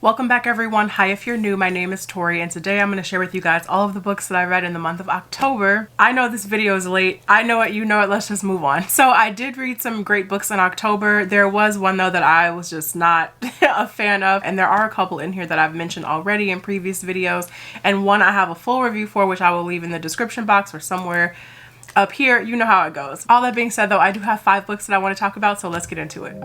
Welcome back everyone. Hi, if you're new, my name is Tori and today I'm going to share with you guys all of the books that I read in the month of October. I know this video is late. I know it, you know it, let's just move on. So I did read some great books in October. There was one though that I was just not a fan of, and there are a couple in here that I've mentioned already in previous videos, and one I have a full review for, which I will leave in the description box or somewhere up here. You know how it goes. All that being said though, I do have 5 books that I want to talk about, so let's get into it.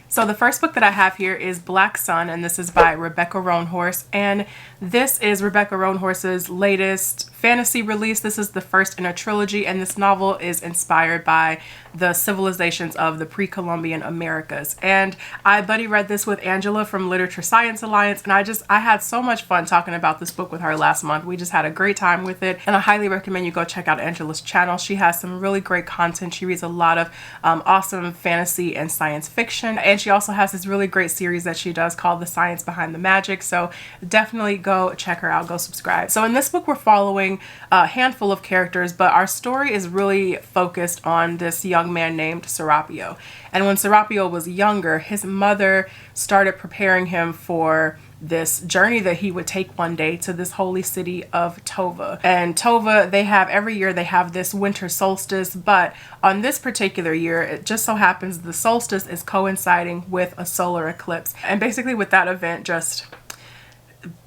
So the first book that I have here is Black Sun, and this is by Rebecca Roanhorse, and this is Rebecca Roanhorse's latest fantasy release. This is the first in a trilogy, and this novel is inspired by the civilizations of the pre-Columbian Americas. And I buddy read this with Angela from Literature Science Alliance, and I had so much fun talking about this book with her last month. We just had a great time with it, and I highly recommend you go check out Angela's channel. She has some really great content. She reads a lot of awesome fantasy and science fiction, and she also has this really great series that she does called The Science Behind the Magic. So definitely go check her out, go subscribe. So in this book we're following a handful of characters, but our story is really focused on this young man named Serapio. And when Serapio was younger, his mother started preparing him for this journey that he would take one day to this holy city of Tova. And Tova, every year they have this winter solstice, but on this particular year, it just so happens the solstice is coinciding with a solar eclipse. And basically with that event, just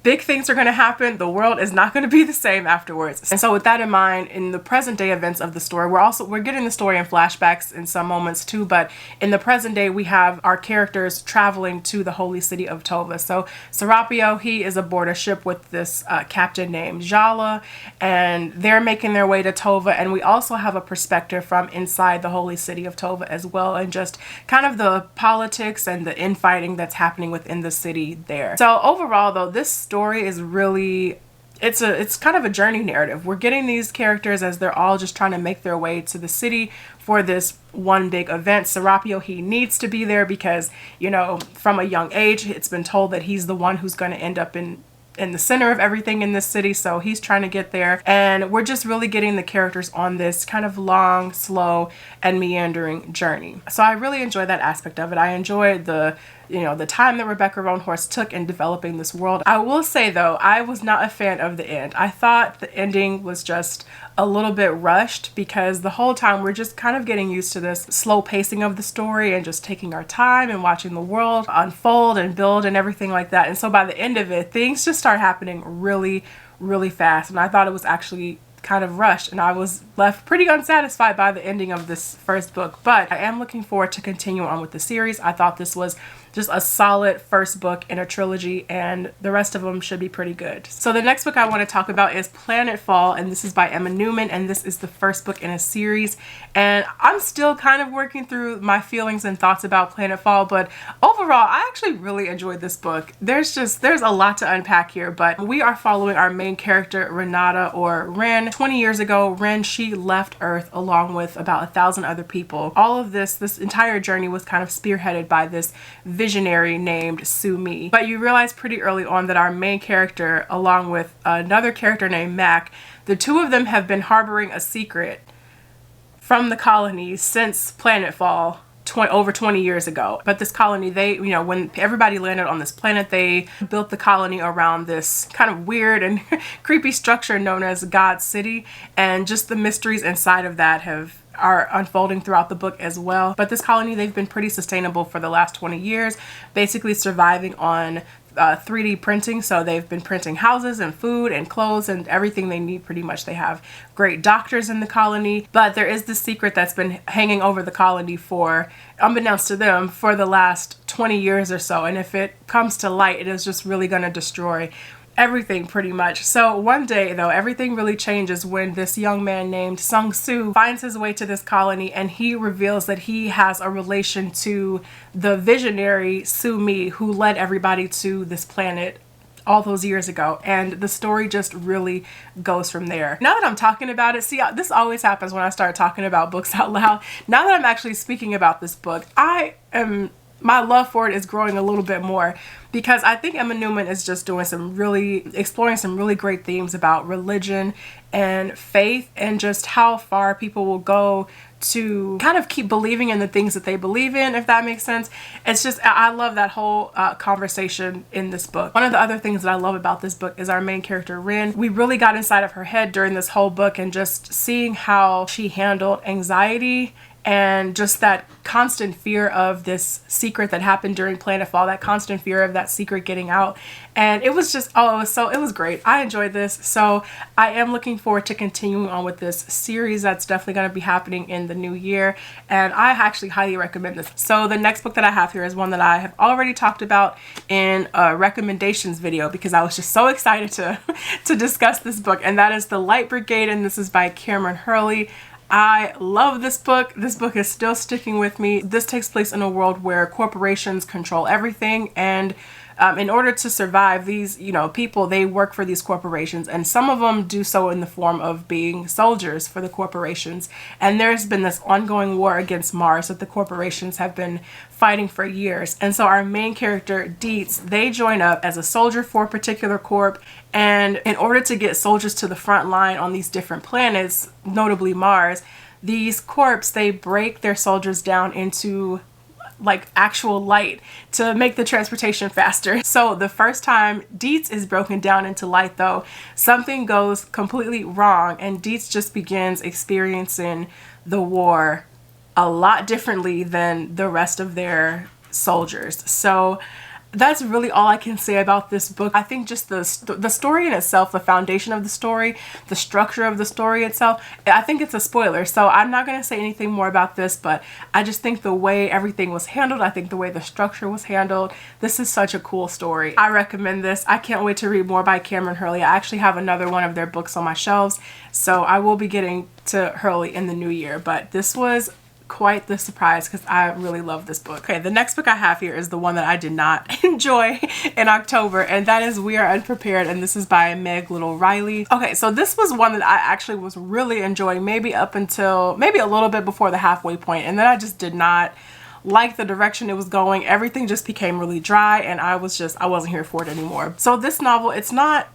big things are going to happen. The world is not going to be the same afterwards. And so with that in mind, in the present day events of the story, we're getting the story in flashbacks in some moments too, but in the present day we have our characters traveling to the holy city of Tova. So Serapio, he is aboard a ship with this captain named Jala, and they're making their way to Tova. And we also have a perspective from inside the holy city of Tova as well, and just kind of the politics and the infighting that's happening within the city there. So overall though, this story is really, it's kind of a journey narrative. We're getting these characters as they're all just trying to make their way to the city for this one big event. Serapio, he needs to be there because, you know, from a young age it's been told that he's the one who's going to end up in the center of everything in this city, so he's trying to get there. And we're just really getting the characters on this kind of long, slow, and meandering journey. So I really enjoy that aspect of it. I enjoyed the time that Rebecca Roanhorse took in developing this world. I will say though, I was not a fan of the end. I thought the ending was just a little bit rushed, because the whole time we're just kind of getting used to this slow pacing of the story and just taking our time and watching the world unfold and build and everything like that. And so by the end of it, things just start happening really, really fast. And I thought it was actually kind of rushed, and I was left pretty unsatisfied by the ending of this first book. But I am looking forward to continue on with the series. I thought this was just a solid first book in a trilogy, and the rest of them should be pretty good. So the next book I want to talk about is Planetfall, and this is by Emma Newman, and this is the first book in a series. And I'm still kind of working through my feelings and thoughts about Planetfall, but overall I actually really enjoyed this book. There's a lot to unpack here, but we are following our main character Renata, or Ren. 20 years ago, Ren, she left Earth along with about 1,000 other people. All of this entire journey was kind of spearheaded by this visionary named Sumi. But you realize pretty early on that our main character, along with another character named Mac, the two of them have been harboring a secret from the colony since Planetfall over 20 years ago. But this colony, when everybody landed on this planet, they built the colony around this kind of weird and creepy structure known as God City, and just the mysteries inside of that are unfolding throughout the book as well. But this colony, they've been pretty sustainable for the last 20 years, basically surviving on 3D printing. So they've been printing houses and food and clothes and everything they need pretty much. They have great doctors in the colony, but there is this secret that's been hanging over the colony for, unbeknownst to them, for the last 20 years or so. And if it comes to light, it is just really going to destroy everything pretty much. So one day though, everything really changes when this young man named Sung Soo finds his way to this colony, and he reveals that he has a relation to the visionary Sumi who led everybody to this planet all those years ago. And the story just really goes from there. Now that I'm talking about it, see, this always happens when I start talking about books out loud. Now that I'm actually speaking about this book, I am my love for it is growing a little bit more, because I think Emma Newman is just doing exploring some really great themes about religion and faith, and just how far people will go to kind of keep believing in the things that they believe in, if that makes sense. It's just, I love that whole conversation in this book. One of the other things that I love about this book is our main character, Rin. We really got inside of her head during this whole book, and just seeing how she handled anxiety and just that constant fear of this secret that happened during Planetfall, that constant fear of that secret getting out. And it was just, it was great. I enjoyed this. So I am looking forward to continuing on with this series. That's definitely going to be happening in the new year, and I actually highly recommend this. So the next book that I have here is one that I have already talked about in a recommendations video, because I was just so excited to discuss this book, and that is The Light Brigade, and this is by Kameron Hurley. I love this book. This book is still sticking with me. This takes place in a world where corporations control everything, and in order to survive, these, people, they work for these corporations, and some of them do so in the form of being soldiers for the corporations. And there's been this ongoing war against Mars that the corporations have been fighting for years. And so our main character, Dietz, they join up as a soldier for a particular corp, and in order to get soldiers to the front line on these different planets, notably Mars, these corps, they break their soldiers down into like actual light to make the transportation faster. So the first time Dietz is broken down into light, though, something goes completely wrong, and Dietz just begins experiencing the war a lot differently than the rest of their soldiers. So that's really all I can say about this book. I think just the story in itself, the foundation of the story, the structure of the story itself, I think it's a spoiler, so I'm not going to say anything more about this, but I just think the way everything was handled, I think the way the structure was handled, this is such a cool story. I recommend this. I can't wait to read more by Kameron Hurley. I actually have another one of their books on my shelves, so I will be getting to Hurley in the new year, but this was quite the surprise because I really love this book. Okay, the next book I have here is the one that I did not enjoy in October, and that is We Are Unprepared, and this is by Meg Little Riley. Okay, so this was one that I actually was really enjoying, maybe up until maybe a little bit before the halfway point, and then I just did not like the direction it was going. Everything just became really dry, and I wasn't here for it anymore. So this novel, it's not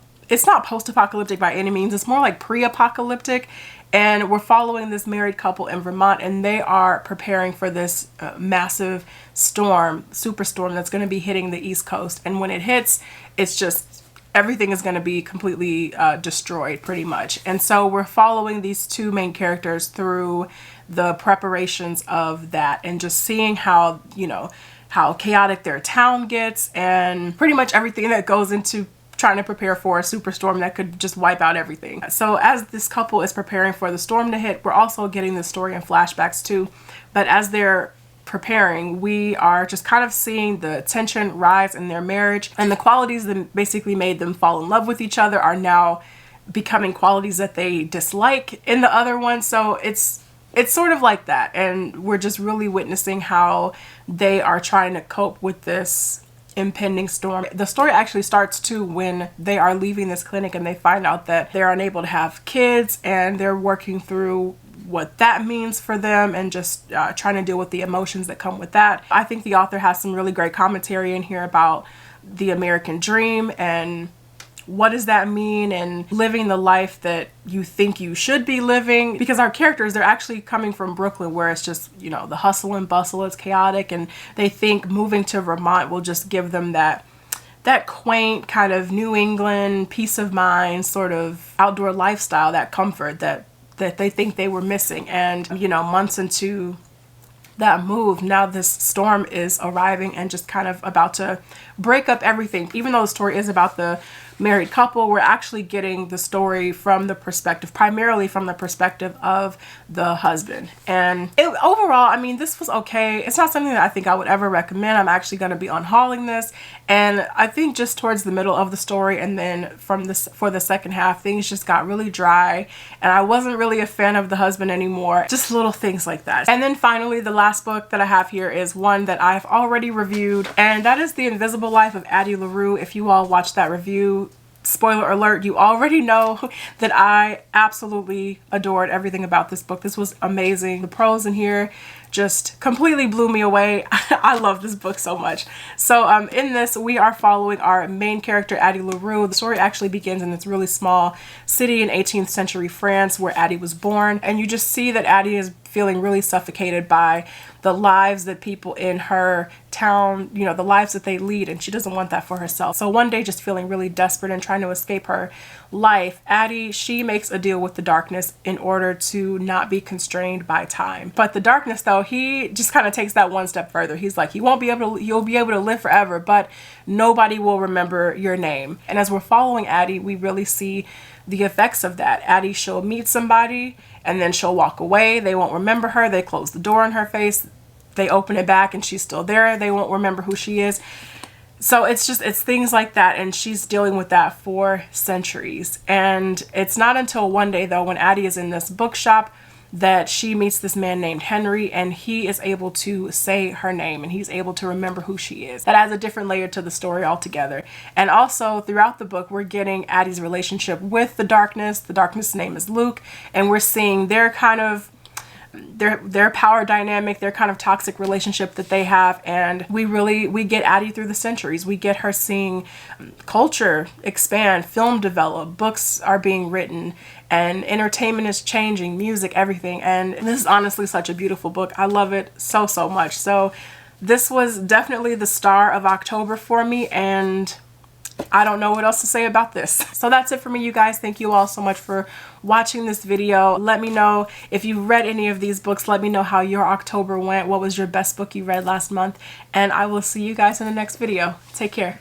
post-apocalyptic by any means. It's more like pre-apocalyptic. And we're following this married couple in Vermont, and they are preparing for this massive superstorm that's going to be hitting the East Coast. And when it hits, it's just, everything is going to be completely destroyed pretty much. And so we're following these two main characters through the preparations of that, and just seeing how, how chaotic their town gets, and pretty much everything that goes into trying to prepare for a superstorm that could just wipe out everything. So as this couple is preparing for the storm to hit, we're also getting the story in flashbacks too. But as they're preparing, we are just kind of seeing the tension rise in their marriage, and the qualities that basically made them fall in love with each other are now becoming qualities that they dislike in the other one. So it's sort of like that, and we're just really witnessing how they are trying to cope with this impending storm. The story actually starts too when they are leaving this clinic and they find out that they're unable to have kids, and they're working through what that means for them, and just trying to deal with the emotions that come with that. I think the author has some really great commentary in here about the American dream and what does that mean, and living the life that you think you should be living. Because our characters, they're actually coming from Brooklyn, where it's just, the hustle and bustle, it's chaotic, and they think moving to Vermont will just give them that quaint kind of New England peace of mind sort of outdoor lifestyle, that comfort that they think they were missing. And months into that move, now this storm is arriving and just kind of about to break up everything. Even though the story is about the married couple, we're actually getting the story primarily from the perspective of the husband. And overall, I mean, this was okay. It's not something that I think I would ever recommend. I'm actually going to be unhauling this, and I think just towards the middle of the story, and then for the second half, things just got really dry, and I wasn't really a fan of the husband anymore. Just little things like that. And then finally, the last book that I have here is one that I've already reviewed, and that is The Invisible Life of Addie LaRue. If you all watched that review, spoiler alert, you already know that I absolutely adored everything about this book. This was amazing. The prose in here just completely blew me away. I love this book so much. So in this, we are following our main character, Addie LaRue. The story actually begins in this really small city in 18th century France where Addie was born. And you just see that Addie is feeling really suffocated by the lives that people in her town, you know, the lives that they lead, and she doesn't want that for herself. So one day, just feeling really desperate and trying to escape her life, Addie, she makes a deal with the darkness in order to not be constrained by time. But the darkness, though, he just kind of takes that one step further. He's like, you'll be able to live forever, but nobody will remember your name. And as we're following Addie, we really see the effects of that. Addie, she'll meet somebody and then she'll walk away. They won't remember her. They close the door in her face. They open it back and she's still there. They won't remember who she is. So it's things like that. And she's dealing with that for centuries. And it's not until one day, though, when Addie is in this bookshop, that she meets this man named Henry, and he is able to say her name and he's able to remember who she is. That adds a different layer to the story altogether. And also throughout the book, we're getting Addie's relationship with the darkness. The darkness' name is Luke, and we're seeing their kind of their power dynamic, their kind of toxic relationship that they have. And we get Addie through the centuries. We get her seeing culture expand, film develop, books are being written, and entertainment is changing, music, everything. And this is honestly such a beautiful book. I love it so, so much. So this was definitely the star of October for me, and I don't know what else to say about this. So that's it for me, you guys. Thank you all so much for watching this video. Let me know if you read any of these books. Let me know how your October went. What was your best book you read last month? And I will see you guys in the next video. Take care.